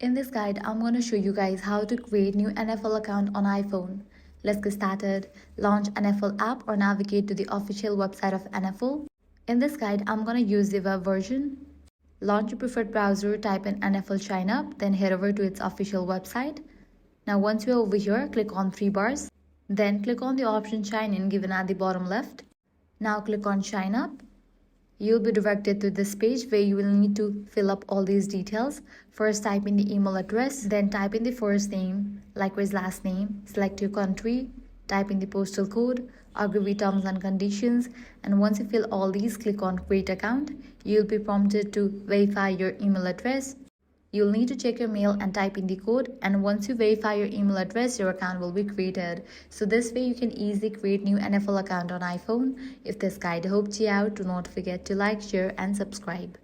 In this guide, I'm going to show you guys how to create new NFL account on iPhone. Let's get started. Launch NFL app or navigate to the official website of NFL. In this guide, I'm going to use the web version. Launch your preferred browser, type in NFL sign up, then head over to its official website. Now once you're over here, click on three bars. Then click on the option sign in given at the bottom left. Now click on sign up. You'll be directed to this page where you will need to fill up all these details. First, type in the email address, then type in the first name, likewise last name, select your country, type in the postal code, agree with terms and conditions, and once you fill all these, click on create account. You'll be prompted to verify your email address. You'll need to check your mail and type in the code, and once you verify your email address, your account will be created. So this way you can easily create new NFL account on iPhone. If this guide helped you out, do not forget to like, share and subscribe.